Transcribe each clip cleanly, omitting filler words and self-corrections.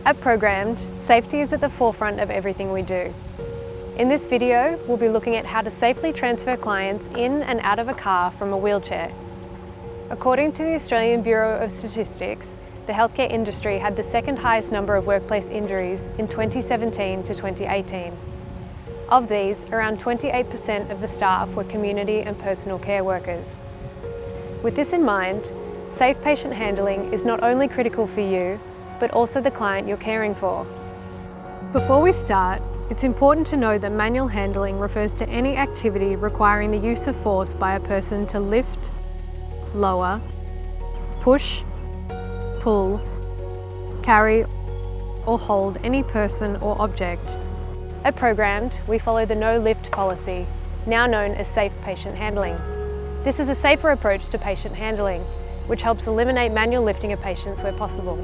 At Programmed, safety is at the forefront of everything we do. In this video, we'll be looking at how to safely transfer clients in and out of a car from a wheelchair. According to the Australian Bureau of Statistics, the healthcare industry had the second highest number of workplace injuries in 2017 to 2018. Of these, around 28% of the staff were community and personal care workers. With this in mind, safe patient handling is not only critical for you, but also the client you're caring for. Before we start, it's important to know that manual handling refers to any activity requiring the use of force by a person to lift, lower, push, pull, carry, or hold any person or object. At Programmed, we follow the no lift policy, now known as safe patient handling. This is a safer approach to patient handling, which helps eliminate manual lifting of patients where possible.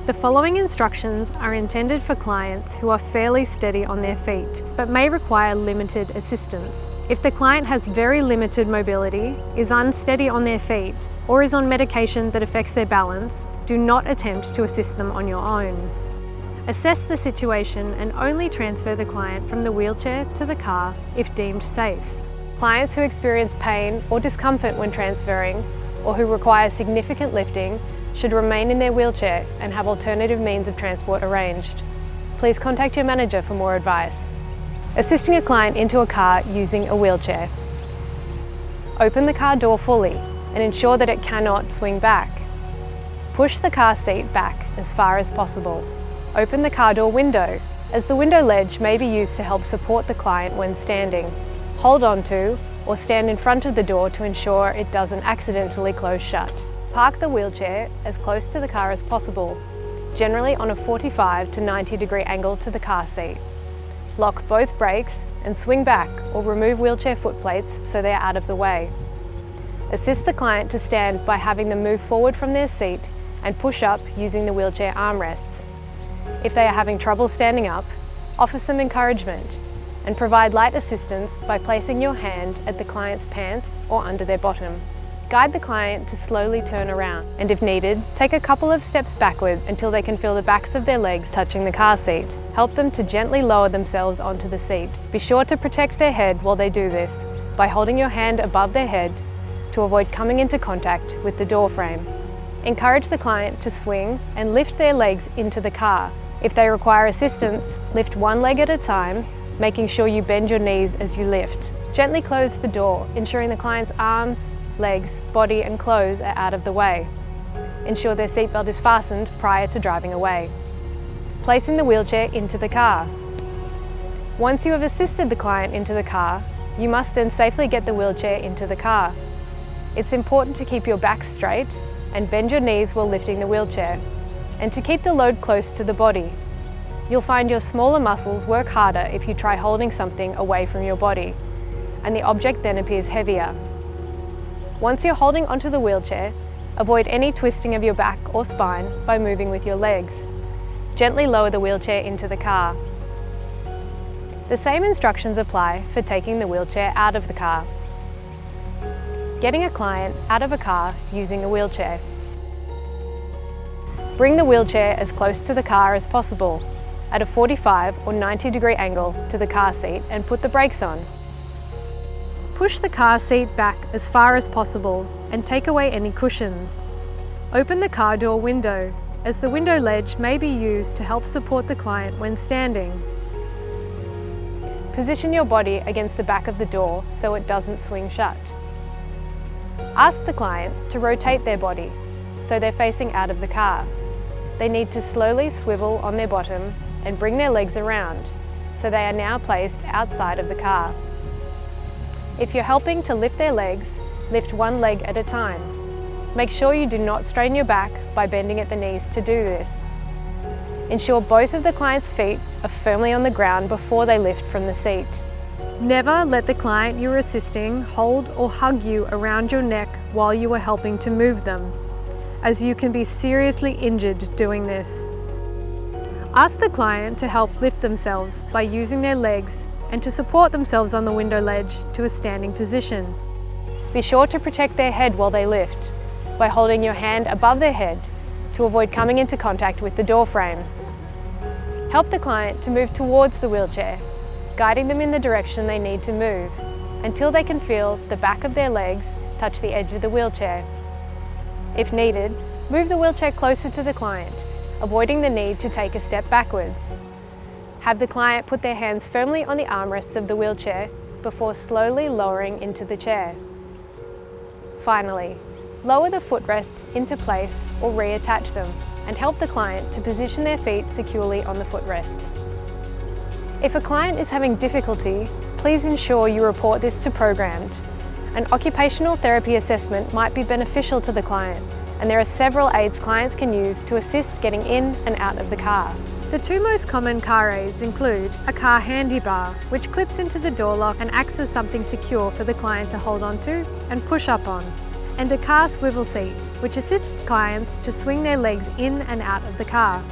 The following instructions are intended for clients who are fairly steady on their feet, but may require limited assistance. If the client has very limited mobility, is unsteady on their feet, or is on medication that affects their balance, do not attempt to assist them on your own. Assess the situation and only transfer the client from the wheelchair to the car if deemed safe. Clients who experience pain or discomfort when transferring, or who require significant lifting, should remain in their wheelchair and have alternative means of transport arranged. Please contact your manager for more advice. Assisting a client into a car using a wheelchair. Open the car door fully and ensure that it cannot swing back. Push the car seat back as far as possible. Open the car door window, as the window ledge may be used to help support the client when standing. Hold on to or stand in front of the door to ensure it doesn't accidentally close shut. Park the wheelchair as close to the car as possible, generally on a 45 to 90-degree angle to the car seat. Lock both brakes and swing back or remove wheelchair footplates so they are out of the way. Assist the client to stand by having them move forward from their seat and push up using the wheelchair armrests. If they are having trouble standing up, offer some encouragement and provide light assistance by placing your hand at the client's pants or under their bottom. Guide the client to slowly turn around, and if needed, take a couple of steps backward until they can feel the backs of their legs touching the car seat. Help them to gently lower themselves onto the seat. Be sure to protect their head while they do this by holding your hand above their head to avoid coming into contact with the door frame. Encourage the client to swing and lift their legs into the car. If they require assistance, lift one leg at a time, making sure you bend your knees as you lift. Gently close the door, ensuring the client's arms, legs, body and clothes are out of the way. Ensure their seatbelt is fastened prior to driving away. Placing the wheelchair into the car. Once you have assisted the client into the car, you must then safely get the wheelchair into the car. It's important to keep your back straight and bend your knees while lifting the wheelchair, and to keep the load close to the body. You'll find your smaller muscles work harder if you try holding something away from your body, and the object then appears heavier. Once you're holding onto the wheelchair, avoid any twisting of your back or spine by moving with your legs. Gently lower the wheelchair into the car. The same instructions apply for taking the wheelchair out of the car. Getting a client out of a car using a wheelchair. Bring the wheelchair as close to the car as possible, at a 45 or 90-degree angle to the car seat, and put the brakes on. Push the car seat back as far as possible and take away any cushions. Open the car door window, as the window ledge may be used to help support the client when standing. Position your body against the back of the door so it doesn't swing shut. Ask the client to rotate their body so they're facing out of the car. They need to slowly swivel on their bottom and bring their legs around so they are now placed outside of the car. If you're helping to lift their legs, lift one leg at a time. Make sure you do not strain your back by bending at the knees to do this. Ensure both of the client's feet are firmly on the ground before they lift from the seat. Never let the client you're assisting hold or hug you around your neck while you are helping to move them, as you can be seriously injured doing this. Ask the client to help lift themselves by using their legs and to support themselves on the window ledge to a standing position. Be sure to protect their head while they lift by holding your hand above their head to avoid coming into contact with the door frame. Help the client to move towards the wheelchair, guiding them in the direction they need to move, until they can feel the back of their legs touch the edge of the wheelchair. If needed, move the wheelchair closer to the client, avoiding the need to take a step backwards. Have the client put their hands firmly on the armrests of the wheelchair before slowly lowering into the chair. Finally, lower the footrests into place or reattach them and help the client to position their feet securely on the footrests. If a client is having difficulty, please ensure you report this to Programmed. An occupational therapy assessment might be beneficial to the client, and there are several aids clients can use to assist getting in and out of the car. The two most common car aids include a car handy bar, which clips into the door lock and acts as something secure for the client to hold onto and push up on, and a car swivel seat, which assists clients to swing their legs in and out of the car.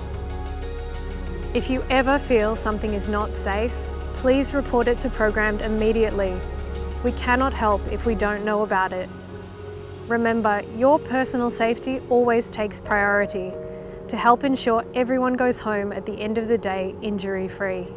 If you ever feel something is not safe, please report it to Programmed immediately. We cannot help if we don't know about it. Remember, your personal safety always takes priority to help ensure everyone goes home at the end of the day injury-free.